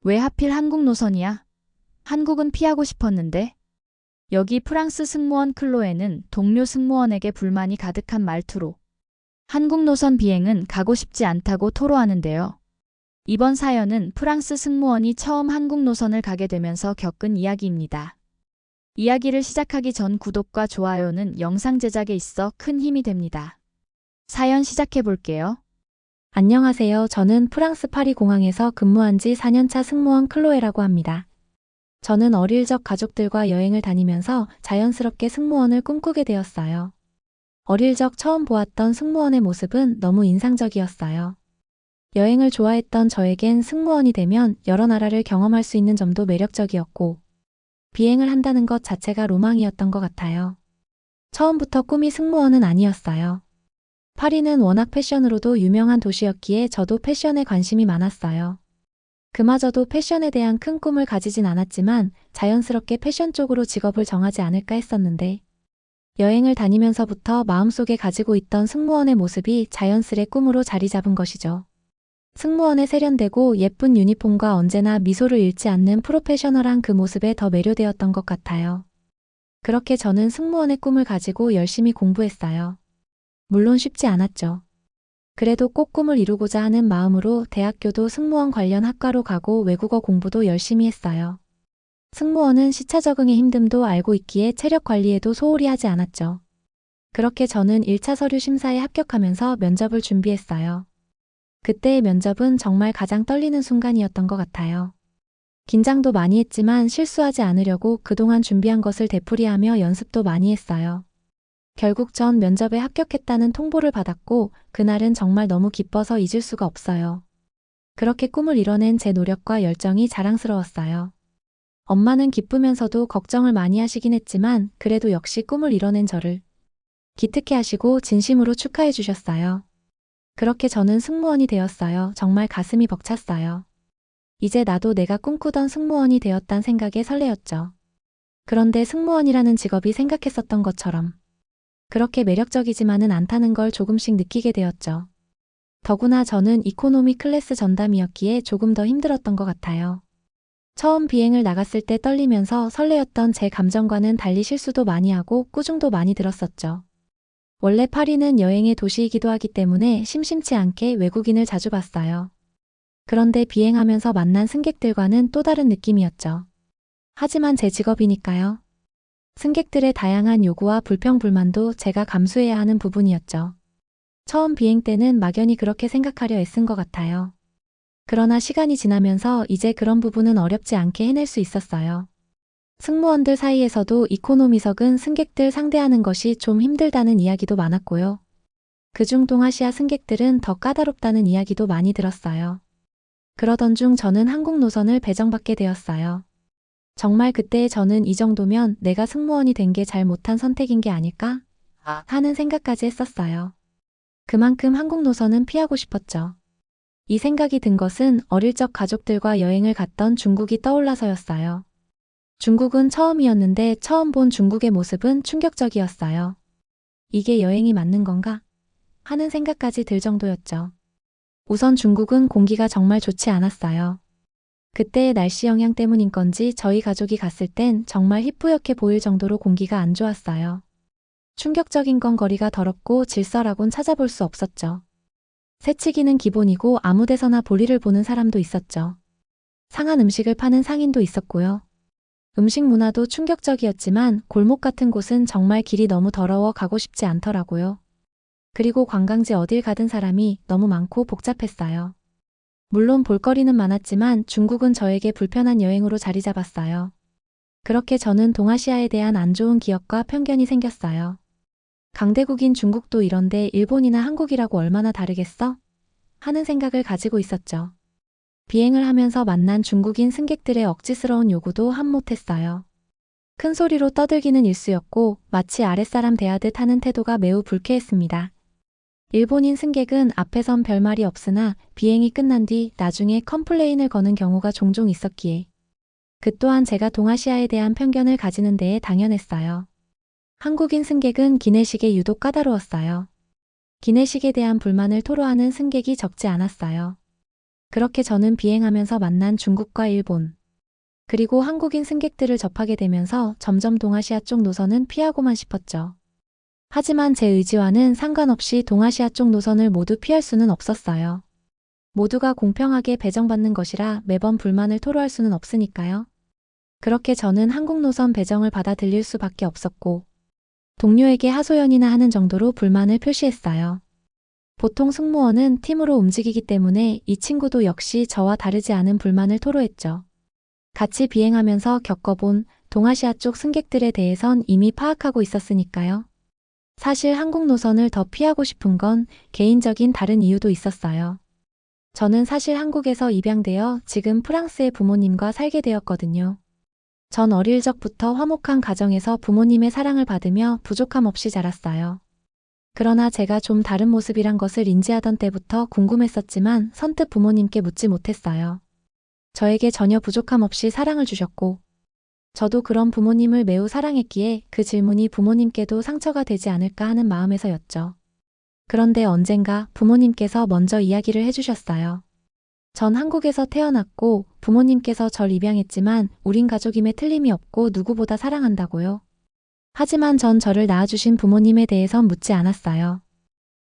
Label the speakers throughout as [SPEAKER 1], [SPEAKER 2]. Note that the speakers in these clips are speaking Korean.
[SPEAKER 1] 왜 하필 한국 노선이야? 한국은 피하고 싶었는데. 여기 프랑스 승무원 클로에는 동료 승무원에게 불만이 가득한 말투로 한국 노선 비행은 가고 싶지 않다고 토로하는데요. 이번 사연은 프랑스 승무원이 처음 한국 노선을 가게 되면서 겪은 이야기입니다. 이야기를 시작하기 전 구독과 좋아요는 영상 제작에 있어 큰 힘이 됩니다. 사연 시작해 볼게요.
[SPEAKER 2] 안녕하세요. 저는 프랑스 파리 공항에서 근무한 지 4년차 승무원 클로에라고 합니다. 저는 어릴 적 가족들과 여행을 다니면서 자연스럽게 승무원을 꿈꾸게 되었어요. 어릴 적 처음 보았던 승무원의 모습은 너무 인상적이었어요. 여행을 좋아했던 저에겐 승무원이 되면 여러 나라를 경험할 수 있는 점도 매력적이었고, 비행을 한다는 것 자체가 로망이었던 것 같아요. 처음부터 꿈이 승무원은 아니었어요. 파리는 워낙 패션으로도 유명한 도시였기에 저도 패션에 관심이 많았어요. 그마저도 패션에 대한 큰 꿈을 가지진 않았지만 자연스럽게 패션 쪽으로 직업을 정하지 않을까 했었는데, 여행을 다니면서부터 마음속에 가지고 있던 승무원의 모습이 자연스레 꿈으로 자리 잡은 것이죠. 승무원에 세련되고 예쁜 유니폼과 언제나 미소를 잃지 않는 프로페셔널한 그 모습에 더 매료되었던 것 같아요. 그렇게 저는 승무원의 꿈을 가지고 열심히 공부했어요. 물론 쉽지 않았죠. 그래도 꼭 꿈을 이루고자 하는 마음으로 대학교도 승무원 관련 학과로 가고 외국어 공부도 열심히 했어요. 승무원은 시차 적응의 힘듦도 알고 있기에 체력 관리에도 소홀히 하지 않았죠. 그렇게 저는 1차 서류 심사에 합격하면서 면접을 준비했어요. 그때의 면접은 정말 가장 떨리는 순간이었던 것 같아요. 긴장도 많이 했지만 실수하지 않으려고 그동안 준비한 것을 되풀이하며 연습도 많이 했어요. 결국 전 면접에 합격했다는 통보를 받았고 그날은 정말 너무 기뻐서 잊을 수가 없어요. 그렇게 꿈을 이뤄낸 제 노력과 열정이 자랑스러웠어요. 엄마는 기쁘면서도 걱정을 많이 하시긴 했지만 그래도 역시 꿈을 이뤄낸 저를 기특해 하시고 진심으로 축하해 주셨어요. 그렇게 저는 승무원이 되었어요. 정말 가슴이 벅찼어요. 이제 나도 내가 꿈꾸던 승무원이 되었단 생각에 설레었죠. 그런데 승무원이라는 직업이 생각했었던 것처럼 그렇게 매력적이지만은 않다는 걸 조금씩 느끼게 되었죠. 더구나 저는 이코노미 클래스 전담이었기에 조금 더 힘들었던 것 같아요. 처음 비행을 나갔을 때 떨리면서 설레었던 제 감정과는 달리 실수도 많이 하고 꾸중도 많이 들었었죠. 원래 파리는 여행의 도시이기도 하기 때문에 심심치 않게 외국인을 자주 봤어요. 그런데 비행하면서 만난 승객들과는 또 다른 느낌이었죠. 하지만 제 직업이니까요. 승객들의 다양한 요구와 불평불만도 제가 감수해야 하는 부분이었죠. 처음 비행 때는 막연히 그렇게 생각하려 애쓴 것 같아요. 그러나 시간이 지나면서 이제 그런 부분은 어렵지 않게 해낼 수 있었어요. 승무원들 사이에서도 이코노미석은 승객들 상대하는 것이 좀 힘들다는 이야기도 많았고요. 그중 동아시아 승객들은 더 까다롭다는 이야기도 많이 들었어요. 그러던 중 저는 한국 노선을 배정받게 되었어요. 정말 그때의 저는 이 정도면 내가 승무원이 된 게 잘못한 선택인 게 아닐까? 하는 생각까지 했었어요. 그만큼 한국 노선은 피하고 싶었죠. 이 생각이 든 것은 어릴 적 가족들과 여행을 갔던 중국이 떠올라서였어요. 중국은 처음이었는데 처음 본 중국의 모습은 충격적이었어요. 이게 여행이 맞는 건가? 하는 생각까지 들 정도였죠. 우선 중국은 공기가 정말 좋지 않았어요. 그때의 날씨 영향 때문인 건지 저희 가족이 갔을 땐 정말 희뿌옇게 보일 정도로 공기가 안 좋았어요. 충격적인 건 거리가 더럽고 질서라곤 찾아볼 수 없었죠. 새치기는 기본이고 아무 데서나 볼일을 보는 사람도 있었죠. 상한 음식을 파는 상인도 있었고요. 음식 문화도 충격적이었지만 골목 같은 곳은 정말 길이 너무 더러워 가고 싶지 않더라고요. 그리고 관광지 어딜 가든 사람이 너무 많고 복잡했어요. 물론 볼거리는 많았지만 중국은 저에게 불편한 여행으로 자리 잡았어요. 그렇게 저는 동아시아에 대한 안 좋은 기억과 편견이 생겼어요. 강대국인 중국도 이런데 일본이나 한국이라고 얼마나 다르겠어? 하는 생각을 가지고 있었죠. 비행을 하면서 만난 중국인 승객들의 억지스러운 요구도 함 못했어요. 큰 소리로 떠들기는 일쑤였고 마치 아랫사람 대하듯 하는 태도가 매우 불쾌했습니다. 일본인 승객은 앞에선 별말이 없으나 비행이 끝난 뒤 나중에 컴플레인을 거는 경우가 종종 있었기에 그 또한 제가 동아시아에 대한 편견을 가지는 데에 당연했어요. 한국인 승객은 기내식에 유독 까다로웠어요. 기내식에 대한 불만을 토로하는 승객이 적지 않았어요. 그렇게 저는 비행하면서 만난 중국과 일본, 그리고 한국인 승객들을 접하게 되면서 점점 동아시아 쪽 노선은 피하고만 싶었죠. 하지만 제 의지와는 상관없이 동아시아 쪽 노선을 모두 피할 수는 없었어요. 모두가 공평하게 배정받는 것이라 매번 불만을 토로할 수는 없으니까요. 그렇게 저는 한국 노선 배정을 받아들일 수밖에 없었고, 동료에게 하소연이나 하는 정도로 불만을 표시했어요. 보통 승무원은 팀으로 움직이기 때문에 이 친구도 역시 저와 다르지 않은 불만을 토로했죠. 같이 비행하면서 겪어본 동아시아 쪽 승객들에 대해선 이미 파악하고 있었으니까요. 사실 한국 노선을 더 피하고 싶은 건 개인적인 다른 이유도 있었어요. 저는 사실 한국에서 입양되어 지금 프랑스의 부모님과 살게 되었거든요. 전 어릴 적부터 화목한 가정에서 부모님의 사랑을 받으며 부족함 없이 자랐어요. 그러나 제가 좀 다른 모습이란 것을 인지하던 때부터 궁금했었지만 선뜻 부모님께 묻지 못했어요. 저에게 전혀 부족함 없이 사랑을 주셨고, 저도 그런 부모님을 매우 사랑했기에 그 질문이 부모님께도 상처가 되지 않을까 하는 마음에서였죠. 그런데 언젠가 부모님께서 먼저 이야기를 해주셨어요. 전 한국에서 태어났고 부모님께서 절 입양했지만 우린 가족임에 틀림이 없고 누구보다 사랑한다고요. 하지만 전 저를 낳아주신 부모님에 대해선 묻지 않았어요.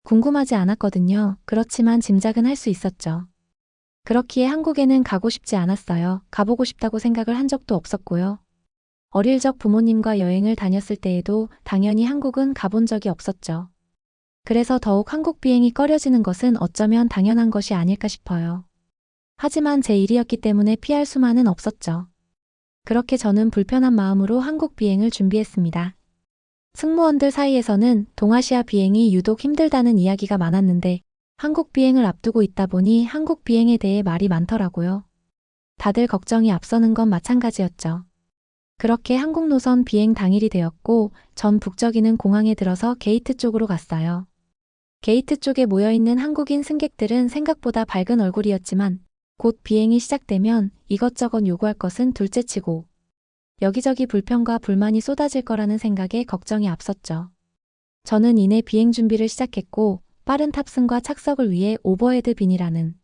[SPEAKER 2] 궁금하지 않았거든요. 그렇지만 짐작은 할 수 있었죠. 그렇기에 한국에는 가고 싶지 않았어요. 가보고 싶다고 생각을 한 적도 없었고요. 어릴 적 부모님과 여행을 다녔을 때에도 당연히 한국은 가본 적이 없었죠. 그래서 더욱 한국 비행이 꺼려지는 것은 어쩌면 당연한 것이 아닐까 싶어요. 하지만 제 일이었기 때문에 피할 수만은 없었죠. 그렇게 저는 불편한 마음으로 한국 비행을 준비했습니다. 승무원들 사이에서는 동아시아 비행이 유독 힘들다는 이야기가 많았는데 한국 비행을 앞두고 있다 보니 한국 비행에 대해 말이 많더라고요. 다들 걱정이 앞서는 건 마찬가지였죠. 그렇게 한국 노선 비행 당일이 되었고 전 북적이는 공항에 들어서 게이트 쪽으로 갔어요. 게이트 쪽에 모여있는 한국인 승객들은 생각보다 밝은 얼굴이었지만 곧 비행이 시작되면 이것저것 요구할 것은 둘째치고 여기저기 불평과 불만이 쏟아질 거라는 생각에 걱정이 앞섰죠. 저는 이내 비행 준비를 시작했고 빠른 탑승과 착석을 위해 오버헤드 빈이라는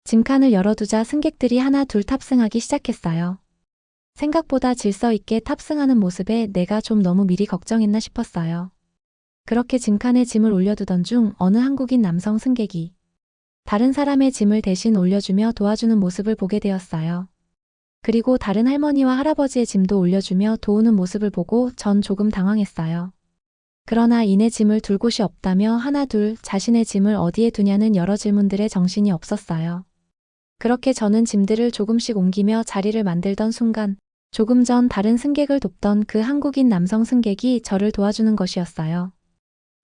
[SPEAKER 2] 짐칸을 열어두자 승객들이 하나 둘 탑승하기 시작했어요. 생각보다 질서 있게 탑승하는 모습에 내가 좀 너무 미리 걱정했나 싶었어요. 그렇게 짐칸에 짐을 올려두던 중 어느 한국인 남성 승객이 다른 사람의 짐을 대신 올려주며 도와주는 모습을 보게 되었어요. 그리고 다른 할머니와 할아버지의 짐도 올려주며 도우는 모습을 보고 전 조금 당황했어요. 그러나 이내 짐을 둘 곳이 없다며 하나 둘 자신의 짐을 어디에 두냐는 여러 질문들에 정신이 없었어요. 그렇게 저는 짐들을 조금씩 옮기며 자리를 만들던 순간 조금 전 다른 승객을 돕던 그 한국인 남성 승객이 저를 도와주는 것이었어요.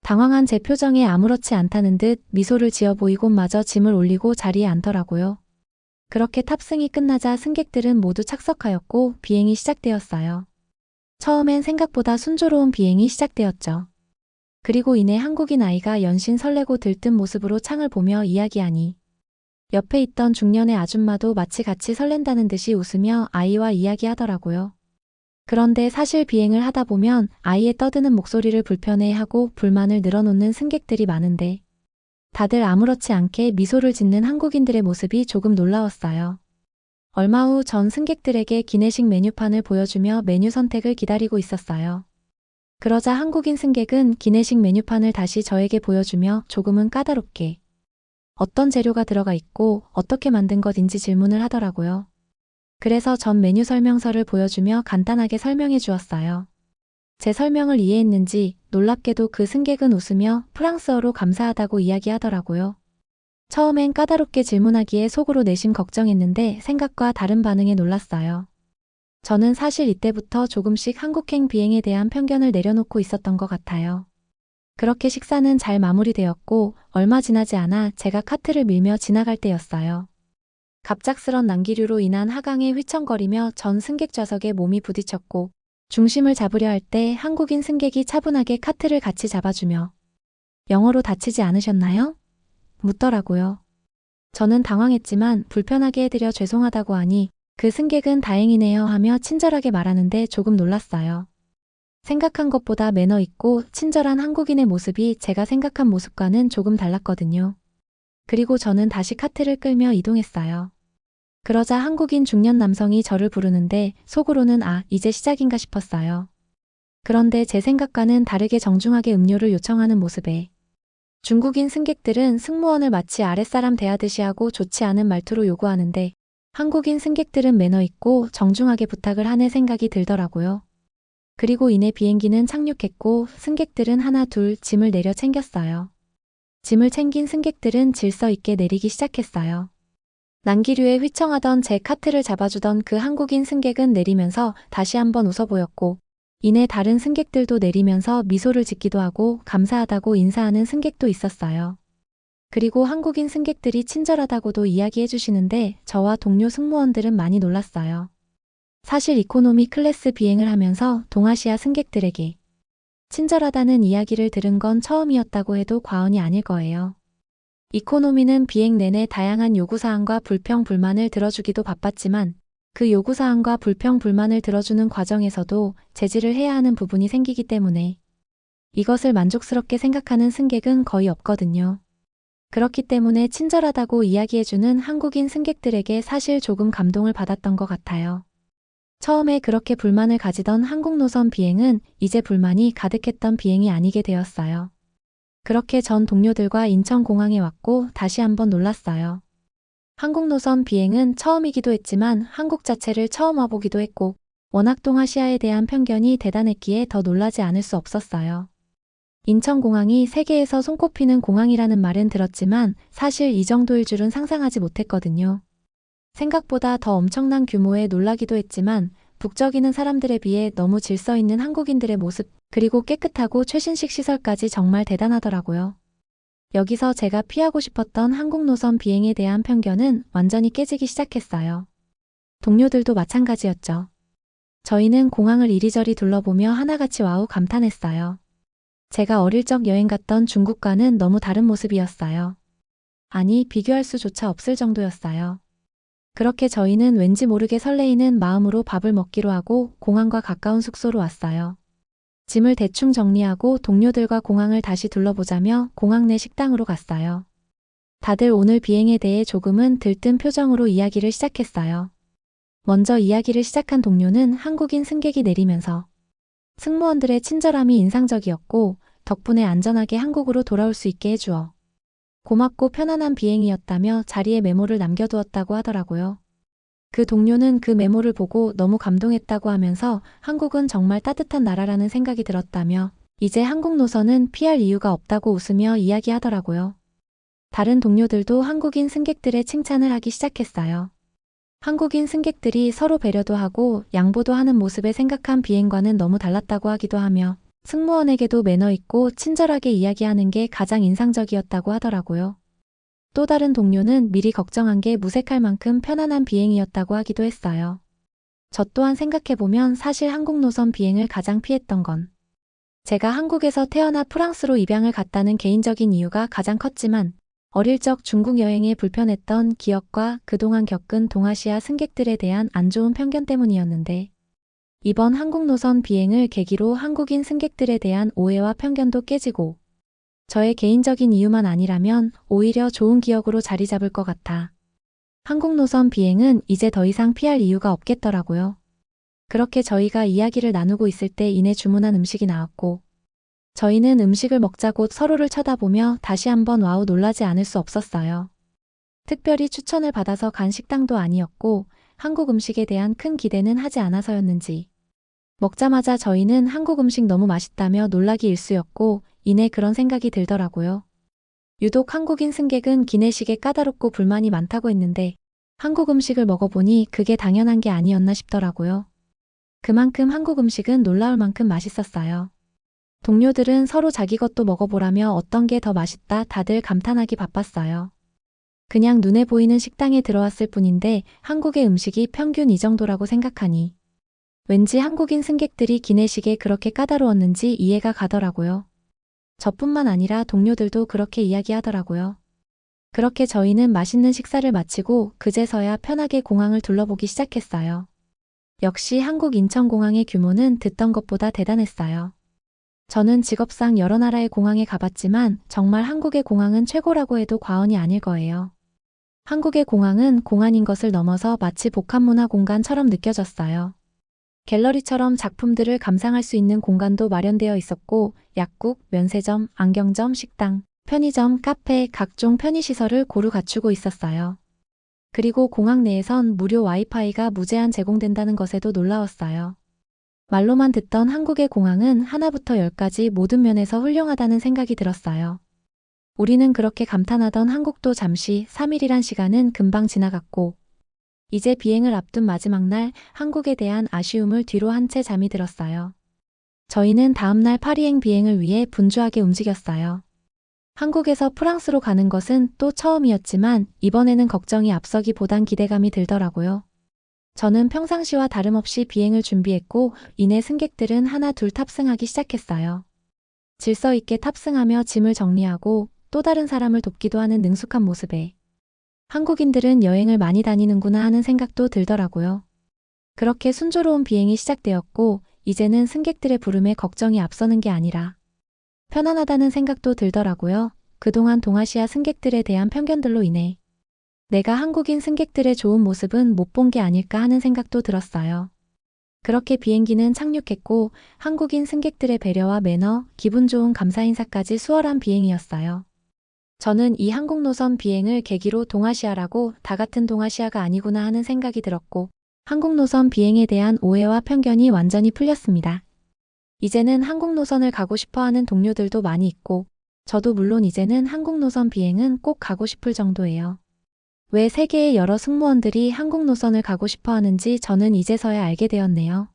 [SPEAKER 2] 당황한 제 표정에 아무렇지 않다는 듯 미소를 지어 보이고 마저 짐을 올리고 자리에 앉더라고요. 그렇게 탑승이 끝나자 승객들은 모두 착석하였고 비행이 시작되었어요. 처음엔 생각보다 순조로운 비행이 시작되었죠. 그리고 이내 한국인 아이가 연신 설레고 들뜬 모습으로 창을 보며 이야기하니 옆에 있던 중년의 아줌마도 마치 같이 설렌다는 듯이 웃으며 아이와 이야기하더라고요. 그런데 사실 비행을 하다 보면 아이의 떠드는 목소리를 불편해하고 불만을 늘어놓는 승객들이 많은데 다들 아무렇지 않게 미소를 짓는 한국인들의 모습이 조금 놀라웠어요. 얼마 후 전 승객들에게 기내식 메뉴판을 보여주며 메뉴 선택을 기다리고 있었어요. 그러자 한국인 승객은 기내식 메뉴판을 다시 저에게 보여주며 조금은 까다롭게 어떤 재료가 들어가 있고 어떻게 만든 것인지 질문을 하더라고요. 그래서 전 메뉴 설명서를 보여주며 간단하게 설명해 주었어요. 제 설명을 이해했는지 놀랍게도 그 승객은 웃으며 프랑스어로 감사하다고 이야기하더라고요. 처음엔 까다롭게 질문하기에 속으로 내심 걱정했는데 생각과 다른 반응에 놀랐어요. 저는 사실 이때부터 조금씩 한국행 비행에 대한 편견을 내려놓고 있었던 것 같아요. 그렇게 식사는 잘 마무리되었고 얼마 지나지 않아 제가 카트를 밀며 지나갈 때였어요. 갑작스런 난기류로 인한 하강에 휘청거리며 전 승객 좌석에 몸이 부딪혔고 중심을 잡으려 할 때 한국인 승객이 차분하게 카트를 같이 잡아주며 영어로 다치지 않으셨나요? 묻더라고요. 저는 당황했지만 불편하게 해드려 죄송하다고 하니 그 승객은 다행이네요 하며 친절하게 말하는데 조금 놀랐어요. 생각한 것보다 매너 있고 친절한 한국인의 모습이 제가 생각한 모습과는 조금 달랐거든요. 그리고 저는 다시 카트를 끌며 이동했어요. 그러자 한국인 중년 남성이 저를 부르는데 속으로는 이제 시작인가 싶었어요. 그런데 제 생각과는 다르게 정중하게 음료를 요청하는 모습에 중국인 승객들은 승무원을 마치 아랫사람 대하듯이 하고 좋지 않은 말투로 요구하는데 한국인 승객들은 매너 있고 정중하게 부탁을 하네 생각이 들더라고요. 그리고 이내 비행기는 착륙했고 승객들은 하나 둘 짐을 내려 챙겼어요. 짐을 챙긴 승객들은 질서 있게 내리기 시작했어요. 난기류에 휘청하던 제 카트를 잡아주던 그 한국인 승객은 내리면서 다시 한번 웃어 보였고 이내 다른 승객들도 내리면서 미소를 짓기도 하고 감사하다고 인사하는 승객도 있었어요. 그리고 한국인 승객들이 친절하다고도 이야기해 주시는데 저와 동료 승무원들은 많이 놀랐어요. 사실 이코노미 클래스 비행을 하면서 동아시아 승객들에게 친절하다는 이야기를 들은 건 처음이었다고 해도 과언이 아닐 거예요. 이코노미는 비행 내내 다양한 요구사항과 불평, 불만을 들어주기도 바빴지만 그 요구사항과 불평, 불만을 들어주는 과정에서도 제지를 해야 하는 부분이 생기기 때문에 이것을 만족스럽게 생각하는 승객은 거의 없거든요. 그렇기 때문에 친절하다고 이야기해주는 한국인 승객들에게 사실 조금 감동을 받았던 것 같아요. 처음에 그렇게 불만을 가지던 한국 노선 비행은 이제 불만이 가득했던 비행이 아니게 되었어요. 그렇게 전 동료들과 인천공항에 왔고 다시 한번 놀랐어요. 한국 노선 비행은 처음이기도 했지만 한국 자체를 처음 와보기도 했고 워낙 동아시아에 대한 편견이 대단했기에 더 놀라지 않을 수 없었어요. 인천공항이 세계에서 손꼽히는 공항이라는 말은 들었지만 사실 이 정도일 줄은 상상하지 못했거든요. 생각보다 더 엄청난 규모에 놀라기도 했지만 북적이는 사람들에 비해 너무 질서 있는 한국인들의 모습 그리고 깨끗하고 최신식 시설까지 정말 대단하더라고요. 여기서 제가 피하고 싶었던 한국 노선 비행에 대한 편견은 완전히 깨지기 시작했어요. 동료들도 마찬가지였죠. 저희는 공항을 이리저리 둘러보며 하나같이 와우 감탄했어요. 제가 어릴 적 여행 갔던 중국과는 너무 다른 모습이었어요. 아니, 비교할 수조차 없을 정도였어요. 그렇게 저희는 왠지 모르게 설레이는 마음으로 밥을 먹기로 하고 공항과 가까운 숙소로 왔어요. 짐을 대충 정리하고 동료들과 공항을 다시 둘러보자며 공항 내 식당으로 갔어요. 다들 오늘 비행에 대해 조금은 들뜬 표정으로 이야기를 시작했어요. 먼저 이야기를 시작한 동료는 한국인 승객이 내리면서 승무원들의 친절함이 인상적이었고 덕분에 안전하게 한국으로 돌아올 수 있게 해주어 고맙고 편안한 비행이었다며 자리에 메모를 남겨두었다고 하더라고요. 그 동료는 그 메모를 보고 너무 감동했다고 하면서 한국은 정말 따뜻한 나라라는 생각이 들었다며 이제 한국 노선은 피할 이유가 없다고 웃으며 이야기하더라고요. 다른 동료들도 한국인 승객들의 칭찬을 하기 시작했어요. 한국인 승객들이 서로 배려도 하고 양보도 하는 모습에 생각한 비행과는 너무 달랐다고 하기도 하며 승무원에게도 매너 있고 친절하게 이야기하는 게 가장 인상적이었다고 하더라고요. 또 다른 동료는 미리 걱정한 게 무색할 만큼 편안한 비행이었다고 하기도 했어요. 저 또한 생각해보면 사실 한국 노선 비행을 가장 피했던 건 제가 한국에서 태어나 프랑스로 입양을 갔다는 개인적인 이유가 가장 컸지만 어릴 적 중국 여행에 불편했던 기억과 그동안 겪은 동아시아 승객들에 대한 안 좋은 편견 때문이었는데 이번 한국 노선 비행을 계기로 한국인 승객들에 대한 오해와 편견도 깨지고 저의 개인적인 이유만 아니라면 오히려 좋은 기억으로 자리 잡을 것 같아. 한국 노선 비행은 이제 더 이상 피할 이유가 없겠더라고요. 그렇게 저희가 이야기를 나누고 있을 때 이내 주문한 음식이 나왔고 저희는 음식을 먹자고 서로를 쳐다보며 다시 한번 와우 놀라지 않을 수 없었어요. 특별히 추천을 받아서 간 식당도 아니었고 한국 음식에 대한 큰 기대는 하지 않아서였는지 먹자마자 저희는 한국 음식 너무 맛있다며 놀라기 일쑤였고 이내 그런 생각이 들더라고요. 유독 한국인 승객은 기내식에 까다롭고 불만이 많다고 했는데 한국 음식을 먹어보니 그게 당연한 게 아니었나 싶더라고요. 그만큼 한국 음식은 놀라울 만큼 맛있었어요. 동료들은 서로 자기 것도 먹어보라며 어떤 게 더 맛있다 다들 감탄하기 바빴어요. 그냥 눈에 보이는 식당에 들어왔을 뿐인데 한국의 음식이 평균 이 정도라고 생각하니 왠지 한국인 승객들이 기내식에 그렇게 까다로웠는지 이해가 가더라고요. 저뿐만 아니라 동료들도 그렇게 이야기하더라고요. 그렇게 저희는 맛있는 식사를 마치고 그제서야 편하게 공항을 둘러보기 시작했어요. 역시 한국 인천공항의 규모는 듣던 것보다 대단했어요. 저는 직업상 여러 나라의 공항에 가봤지만 정말 한국의 공항은 최고라고 해도 과언이 아닐 거예요. 한국의 공항은 공항인 것을 넘어서 마치 복합문화 공간처럼 느껴졌어요. 갤러리처럼 작품들을 감상할 수 있는 공간도 마련되어 있었고 약국, 면세점, 안경점, 식당, 편의점, 카페, 각종 편의시설을 고루 갖추고 있었어요. 그리고 공항 내에선 무료 와이파이가 무제한 제공된다는 것에도 놀라웠어요. 말로만 듣던 한국의 공항은 하나부터 열까지 모든 면에서 훌륭하다는 생각이 들었어요. 우리는 그렇게 감탄하던 한국도 잠시 3일이란 시간은 금방 지나갔고 이제 비행을 앞둔 마지막 날 한국에 대한 아쉬움을 뒤로 한 채 잠이 들었어요. 저희는 다음날 파리행 비행을 위해 분주하게 움직였어요. 한국에서 프랑스로 가는 것은 또 처음이었지만 이번에는 걱정이 앞서기보단 기대감이 들더라고요. 저는 평상시와 다름없이 비행을 준비했고 이내 승객들은 하나 둘 탑승하기 시작했어요. 질서 있게 탑승하며 짐을 정리하고 또 다른 사람을 돕기도 하는 능숙한 모습에 한국인들은 여행을 많이 다니는구나 하는 생각도 들더라고요. 그렇게 순조로운 비행이 시작되었고 이제는 승객들의 부름에 걱정이 앞서는 게 아니라 편안하다는 생각도 들더라고요. 그동안 동아시아 승객들에 대한 편견들로 인해 내가 한국인 승객들의 좋은 모습은 못 본 게 아닐까 하는 생각도 들었어요. 그렇게 비행기는 착륙했고 한국인 승객들의 배려와 매너, 기분 좋은 감사 인사까지 수월한 비행이었어요. 저는 이 한국 노선 비행을 계기로 동아시아라고 다 같은 동아시아가 아니구나 하는 생각이 들었고 한국 노선 비행에 대한 오해와 편견이 완전히 풀렸습니다. 이제는 한국 노선을 가고 싶어 하는 동료들도 많이 있고 저도 물론 이제는 한국 노선 비행은 꼭 가고 싶을 정도예요. 왜 세계의 여러 승무원들이 한국 노선을 가고 싶어 하는지 저는 이제서야 알게 되었네요.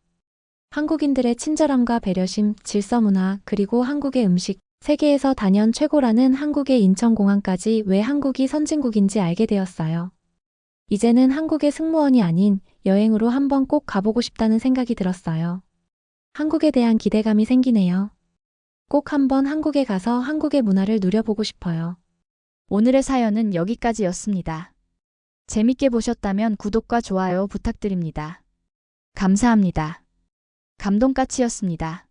[SPEAKER 2] 한국인들의 친절함과 배려심, 질서 문화, 그리고 한국의 음식, 세계에서 단연 최고라는 한국의 인천공항까지 왜 한국이 선진국인지 알게 되었어요. 이제는 한국의 승무원이 아닌 여행으로 한번 꼭 가보고 싶다는 생각이 들었어요. 한국에 대한 기대감이 생기네요. 꼭 한번 한국에 가서 한국의 문화를 누려보고 싶어요.
[SPEAKER 1] 오늘의 사연은 여기까지였습니다. 재밌게 보셨다면 구독과 좋아요 부탁드립니다. 감사합니다. 감동까치였습니다.